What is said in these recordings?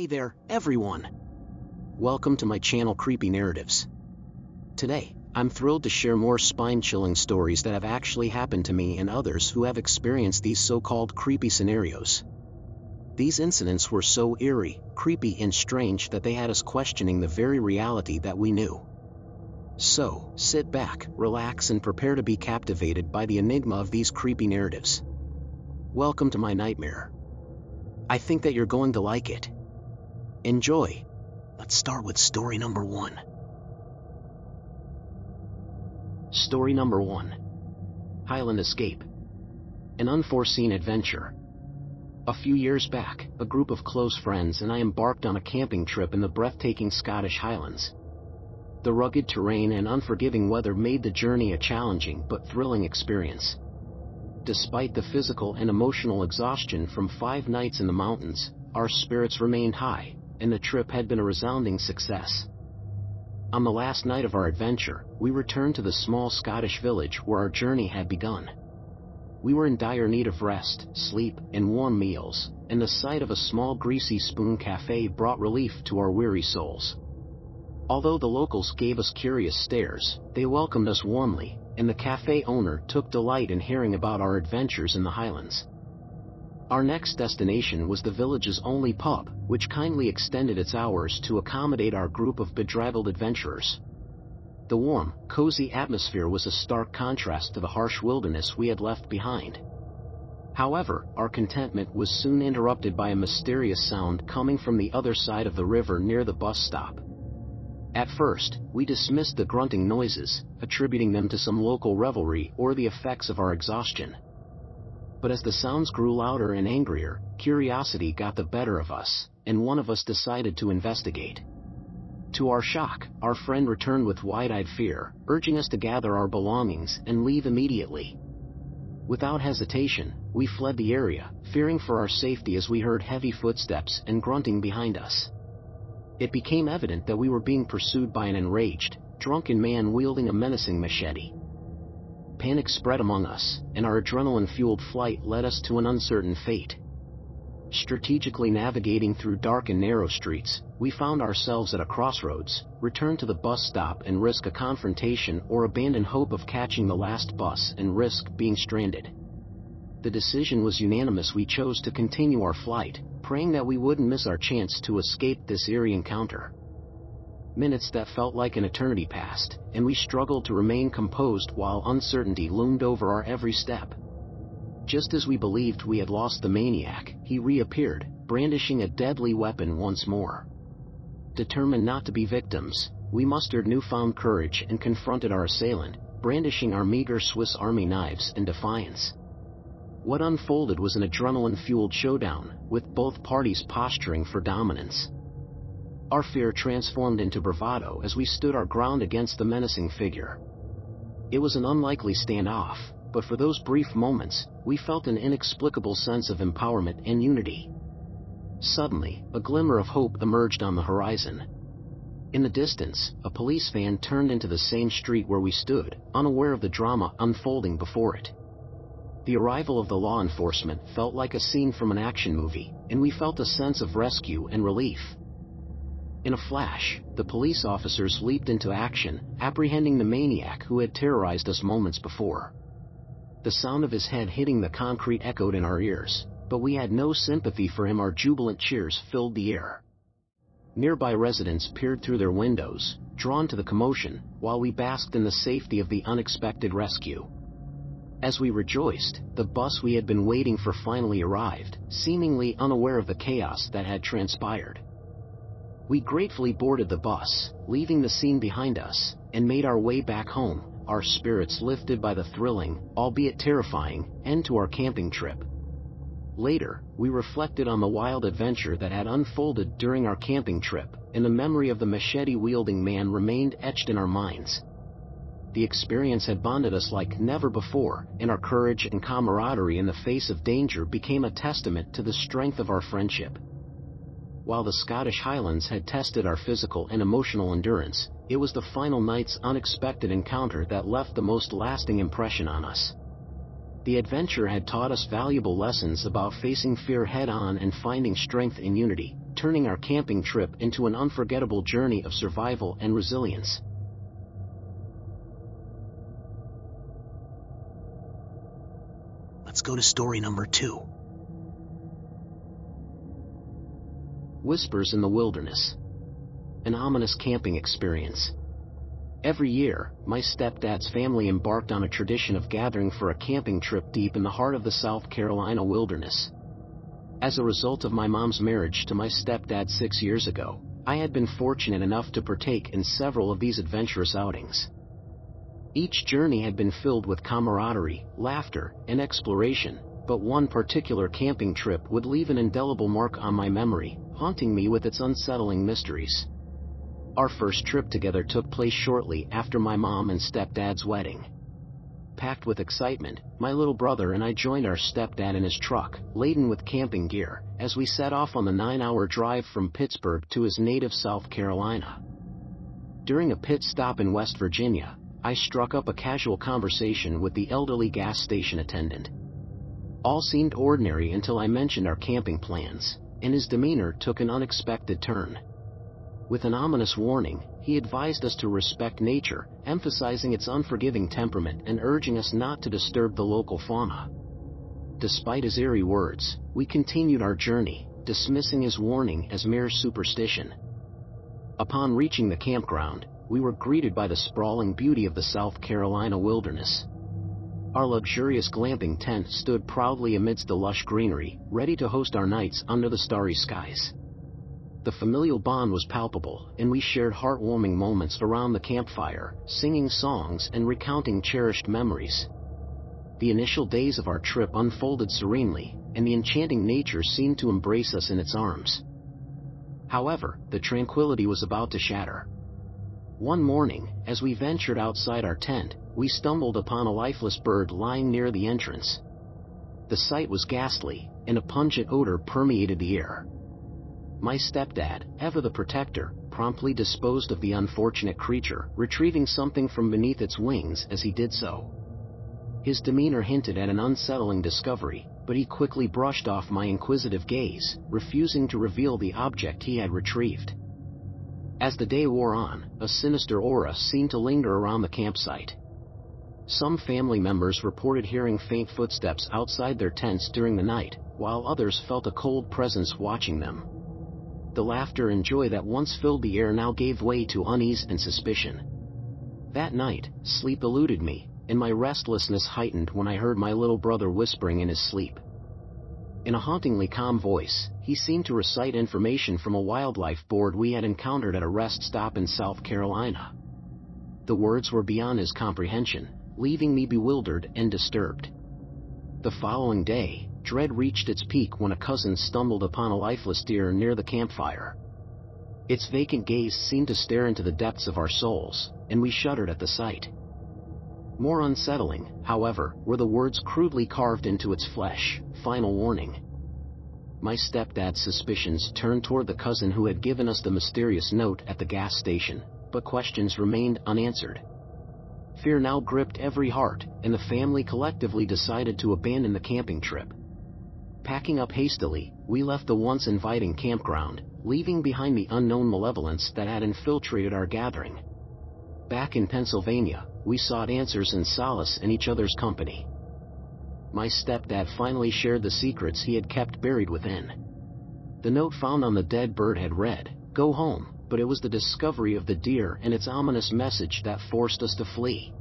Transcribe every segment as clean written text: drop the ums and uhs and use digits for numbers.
there, everyone! Welcome to my channel Creepy Narratives. Today, I'm thrilled to share more spine-chilling stories that have actually happened to me and others who have experienced these so-called creepy scenarios. These incidents were so eerie, creepy and strange that they had us questioning the very reality that we knew. So, sit back, relax and prepare to be captivated by the enigma of these creepy narratives. Welcome to my nightmare. I think that you're going to like it. Enjoy. Let's start with story number 1. Story number 1. Highland Escape. An unforeseen adventure. A few years back, a group of close friends and I embarked on a camping trip in the breathtaking Scottish Highlands. The rugged terrain and unforgiving weather made the journey a challenging but thrilling experience. Despite the physical and emotional exhaustion from 5 nights in the mountains, our spirits remained high, and the trip had been a resounding success. On the last night of our adventure, we returned to the small Scottish village where our journey had begun. We were in dire need of rest, sleep, and warm meals, and the sight of a small greasy spoon cafe brought relief to our weary souls. Although the locals gave us curious stares, they welcomed us warmly, and the cafe owner took delight in hearing about our adventures in the Highlands. Our next destination was the village's only pub, which kindly extended its hours to accommodate our group of bedraggled adventurers. The warm, cozy atmosphere was a stark contrast to the harsh wilderness we had left behind. However, our contentment was soon interrupted by a mysterious sound coming from the other side of the river near the bus stop. At first, we dismissed the grunting noises, attributing them to some local revelry or the effects of our exhaustion. But as the sounds grew louder and angrier, curiosity got the better of us, and one of us decided to investigate. To our shock, our friend returned with wide-eyed fear, urging us to gather our belongings and leave immediately. Without hesitation, we fled the area, fearing for our safety as we heard heavy footsteps and grunting behind us. It became evident that we were being pursued by an enraged, drunken man wielding a menacing machete. Panic spread among us, and our adrenaline-fueled flight led us to an uncertain fate. Strategically navigating through dark and narrow streets, we found ourselves at a crossroads, return to the bus stop and risk a confrontation or abandon hope of catching the last bus and risk being stranded. The decision was unanimous. We chose to continue our flight, praying that we wouldn't miss our chance to escape this eerie encounter. Minutes that felt like an eternity passed, and we struggled to remain composed while uncertainty loomed over our every step. Just as we believed we had lost the maniac, he reappeared, brandishing a deadly weapon once more. Determined not to be victims, we mustered newfound courage and confronted our assailant, brandishing our meager Swiss Army knives in defiance. What unfolded was an adrenaline-fueled showdown, with both parties posturing for dominance. Our fear transformed into bravado as we stood our ground against the menacing figure. It was an unlikely standoff, but for those brief moments, we felt an inexplicable sense of empowerment and unity. Suddenly, a glimmer of hope emerged on the horizon. In the distance, a police van turned into the same street where we stood, unaware of the drama unfolding before it. The arrival of the law enforcement felt like a scene from an action movie, and we felt a sense of rescue and relief. In a flash, the police officers leaped into action, apprehending the maniac who had terrorized us moments before. The sound of his head hitting the concrete echoed in our ears, but we had no sympathy for him. Our jubilant cheers filled the air. Nearby residents peered through their windows, drawn to the commotion, while we basked in the safety of the unexpected rescue. As we rejoiced, the bus we had been waiting for finally arrived, seemingly unaware of the chaos that had transpired. We gratefully boarded the bus, leaving the scene behind us, and made our way back home, our spirits lifted by the thrilling, albeit terrifying, end to our camping trip. Later, we reflected on the wild adventure that had unfolded during our camping trip, and the memory of the machete-wielding man remained etched in our minds. The experience had bonded us like never before, and our courage and camaraderie in the face of danger became a testament to the strength of our friendship. While the Scottish Highlands had tested our physical and emotional endurance, it was the final night's unexpected encounter that left the most lasting impression on us. The adventure had taught us valuable lessons about facing fear head-on and finding strength in unity, turning our camping trip into an unforgettable journey of survival and resilience. Let's go to story number 2. Whispers in the Wilderness. An ominous camping experience. Every year, my stepdad's family embarked on a tradition of gathering for a camping trip deep in the heart of the South Carolina wilderness. As a result of my mom's marriage to my stepdad 6 years ago, I had been fortunate enough to partake in several of these adventurous outings. Each journey had been filled with camaraderie, laughter, and exploration, but one particular camping trip would leave an indelible mark on my memory, haunting me with its unsettling mysteries. Our first trip together took place shortly after my mom and stepdad's wedding. Packed with excitement, my little brother and I joined our stepdad in his truck, laden with camping gear, as we set off on the 9-hour drive from Pittsburgh to his native South Carolina. During a pit stop in West Virginia, I struck up a casual conversation with the elderly gas station attendant. All seemed ordinary until I mentioned our camping plans, and his demeanor took an unexpected turn. With an ominous warning, he advised us to respect nature, emphasizing its unforgiving temperament and urging us not to disturb the local fauna. Despite his eerie words, we continued our journey, dismissing his warning as mere superstition. Upon reaching the campground, we were greeted by the sprawling beauty of the South Carolina wilderness. Our luxurious glamping tent stood proudly amidst the lush greenery, ready to host our nights under the starry skies. The familial bond was palpable, and we shared heartwarming moments around the campfire, singing songs and recounting cherished memories. The initial days of our trip unfolded serenely, and the enchanting nature seemed to embrace us in its arms. However, the tranquility was about to shatter. One morning, as we ventured outside our tent, we stumbled upon a lifeless bird lying near the entrance. The sight was ghastly, and a pungent odor permeated the air. My stepdad, ever the protector, promptly disposed of the unfortunate creature, retrieving something from beneath its wings as he did so. His demeanor hinted at an unsettling discovery, but he quickly brushed off my inquisitive gaze, refusing to reveal the object he had retrieved. As the day wore on, a sinister aura seemed to linger around the campsite. Some family members reported hearing faint footsteps outside their tents during the night, while others felt a cold presence watching them. The laughter and joy that once filled the air now gave way to unease and suspicion. That night, sleep eluded me, and my restlessness heightened when I heard my little brother whispering in his sleep. In a hauntingly calm voice, he seemed to recite information from a wildlife board we had encountered at a rest stop in South Carolina. The words were beyond his comprehension, leaving me bewildered and disturbed. The following day, dread reached its peak when a cousin stumbled upon a lifeless deer near the campfire. Its vacant gaze seemed to stare into the depths of our souls, and we shuddered at the sight. More unsettling, however, were the words crudely carved into its flesh, "Final warning." My stepdad's suspicions turned toward the cousin who had given us the mysterious note at the gas station, but questions remained unanswered. Fear now gripped every heart, and the family collectively decided to abandon the camping trip. Packing up hastily, we left the once inviting campground, leaving behind the unknown malevolence that had infiltrated our gathering. Back in Pennsylvania, we sought answers and solace in each other's company. My stepdad finally shared the secrets he had kept buried within. The note found on the dead bird had read, "Go home," but it was the discovery of the deer and its ominous message that forced us to flee.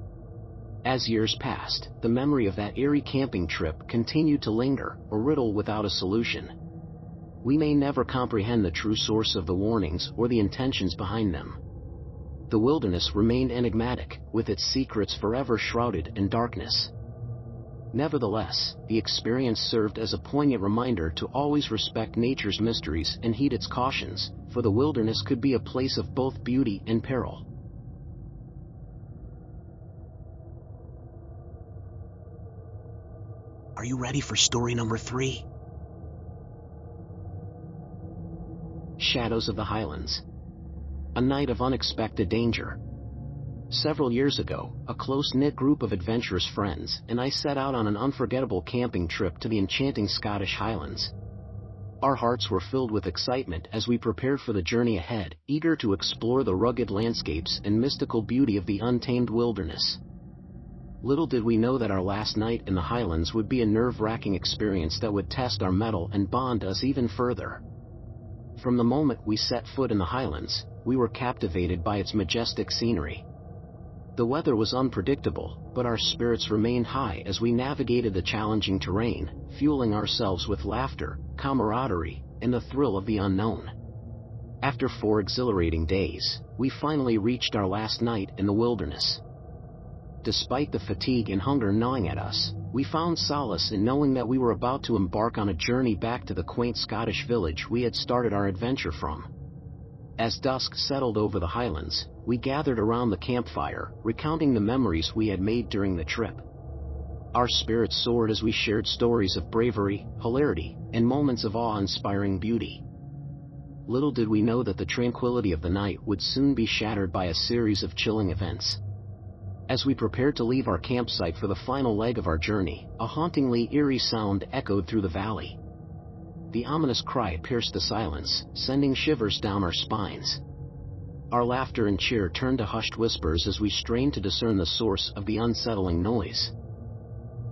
As years passed, the memory of that eerie camping trip continued to linger, a riddle without a solution. We may never comprehend the true source of the warnings or the intentions behind them. The wilderness remained enigmatic, with its secrets forever shrouded in darkness. Nevertheless, the experience served as a poignant reminder to always respect nature's mysteries and heed its cautions, for the wilderness could be a place of both beauty and peril. Are you ready for story number 3? Shadows of the Highlands. A night of unexpected danger. Several years ago, a close-knit group of adventurous friends and I set out on an unforgettable camping trip to the enchanting Scottish Highlands. Our hearts were filled with excitement as we prepared for the journey ahead, eager to explore the rugged landscapes and mystical beauty of the untamed wilderness. Little did we know that our last night in the highlands would be a nerve-wracking experience that would test our mettle and bond us even further. From the moment we set foot in the highlands, we were captivated by its majestic scenery. The weather was unpredictable, but our spirits remained high as we navigated the challenging terrain, fueling ourselves with laughter, camaraderie, and the thrill of the unknown. After 4 exhilarating days, we finally reached our last night in the wilderness. Despite the fatigue and hunger gnawing at us, we found solace in knowing that we were about to embark on a journey back to the quaint Scottish village we had started our adventure from. As dusk settled over the highlands, we gathered around the campfire, recounting the memories we had made during the trip. Our spirits soared as we shared stories of bravery, hilarity, and moments of awe-inspiring beauty. Little did we know that the tranquility of the night would soon be shattered by a series of chilling events. As we prepared to leave our campsite for the final leg of our journey, a hauntingly eerie sound echoed through the valley. The ominous cry pierced the silence, sending shivers down our spines. Our laughter and cheer turned to hushed whispers as we strained to discern the source of the unsettling noise.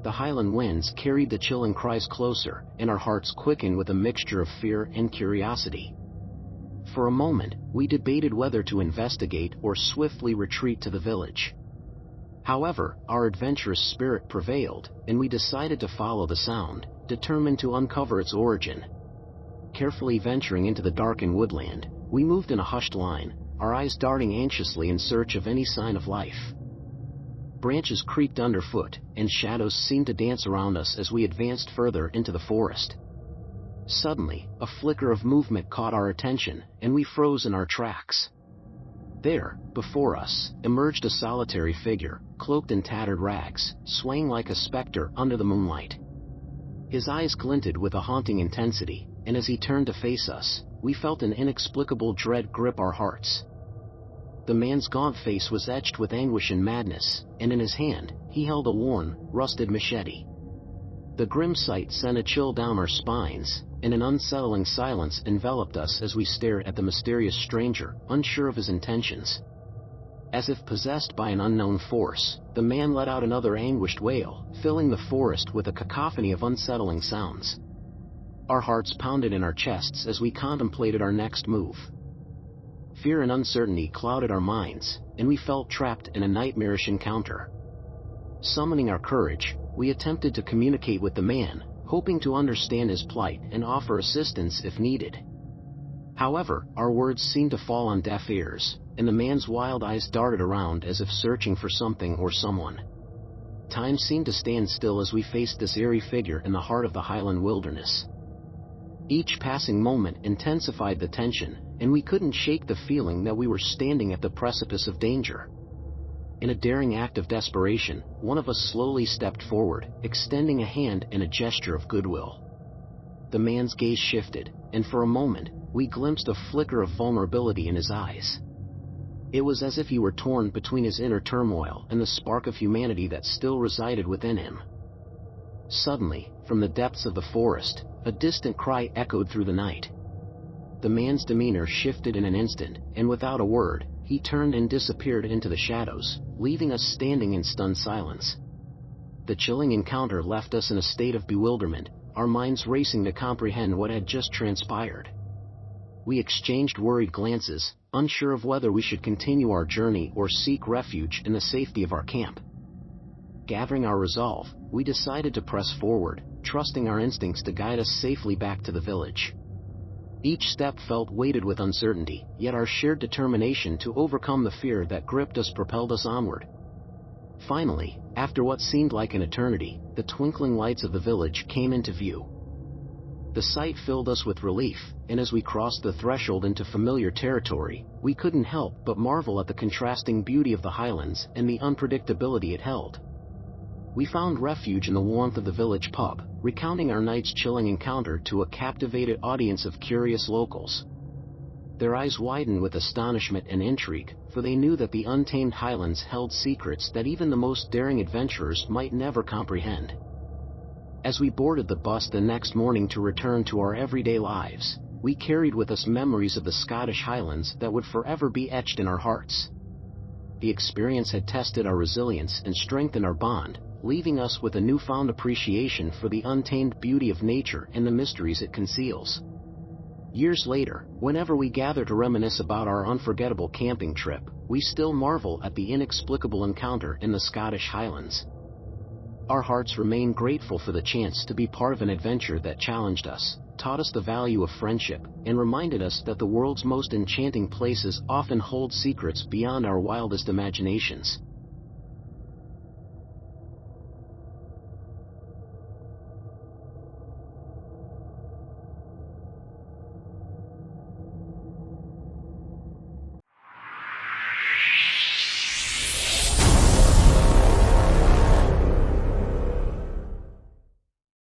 The highland winds carried the chilling cries closer, and our hearts quickened with a mixture of fear and curiosity. For a moment, we debated whether to investigate or swiftly retreat to the village. However, our adventurous spirit prevailed, and we decided to follow the sound, determined to uncover its origin. Carefully venturing into the darkened woodland, we moved in a hushed line, our eyes darting anxiously in search of any sign of life. Branches creaked underfoot, and shadows seemed to dance around us as we advanced further into the forest. Suddenly, a flicker of movement caught our attention, and we froze in our tracks. There, before us, emerged a solitary figure, cloaked in tattered rags, swaying like a specter under the moonlight. His eyes glinted with a haunting intensity, and as he turned to face us, we felt an inexplicable dread grip our hearts. The man's gaunt face was etched with anguish and madness, and in his hand, he held a worn, rusted machete. The grim sight sent a chill down our spines, and an unsettling silence enveloped us as we stared at the mysterious stranger, unsure of his intentions. As if possessed by an unknown force, the man let out another anguished wail, filling the forest with a cacophony of unsettling sounds. Our hearts pounded in our chests as we contemplated our next move. Fear and uncertainty clouded our minds, and we felt trapped in a nightmarish encounter. Summoning our courage, we attempted to communicate with the man, hoping to understand his plight and offer assistance if needed. However, our words seemed to fall on deaf ears, and the man's wild eyes darted around as if searching for something or someone. Time seemed to stand still as we faced this eerie figure in the heart of the highland wilderness. Each passing moment intensified the tension, and we couldn't shake the feeling that we were standing at the precipice of danger. In a daring act of desperation, one of us slowly stepped forward, extending a hand in a gesture of goodwill. The man's gaze shifted, and for a moment, we glimpsed a flicker of vulnerability in his eyes. It was as if he were torn between his inner turmoil and the spark of humanity that still resided within him. Suddenly, from the depths of the forest, a distant cry echoed through the night. The man's demeanor shifted in an instant, and without a word, he turned and disappeared into the shadows, leaving us standing in stunned silence. The chilling encounter left us in a state of bewilderment, our minds racing to comprehend what had just transpired. We exchanged worried glances, unsure of whether we should continue our journey or seek refuge in the safety of our camp. Gathering our resolve, we decided to press forward, trusting our instincts to guide us safely back to the village. Each step felt weighted with uncertainty, yet our shared determination to overcome the fear that gripped us propelled us onward. Finally, after what seemed like an eternity, the twinkling lights of the village came into view. The sight filled us with relief, and as we crossed the threshold into familiar territory, we couldn't help but marvel at the contrasting beauty of the highlands and the unpredictability it held. We found refuge in the warmth of the village pub, recounting our night's chilling encounter to a captivated audience of curious locals. Their eyes widened with astonishment and intrigue, for they knew that the untamed highlands held secrets that even the most daring adventurers might never comprehend. As we boarded the bus the next morning to return to our everyday lives, we carried with us memories of the Scottish Highlands that would forever be etched in our hearts. The experience had tested our resilience and strengthened our bond, leaving us with a newfound appreciation for the untamed beauty of nature and the mysteries it conceals. Years later, whenever we gather to reminisce about our unforgettable camping trip, we still marvel at the inexplicable encounter in the Scottish Highlands. Our hearts remain grateful for the chance to be part of an adventure that challenged us, taught us the value of friendship, and reminded us that the world's most enchanting places often hold secrets beyond our wildest imaginations.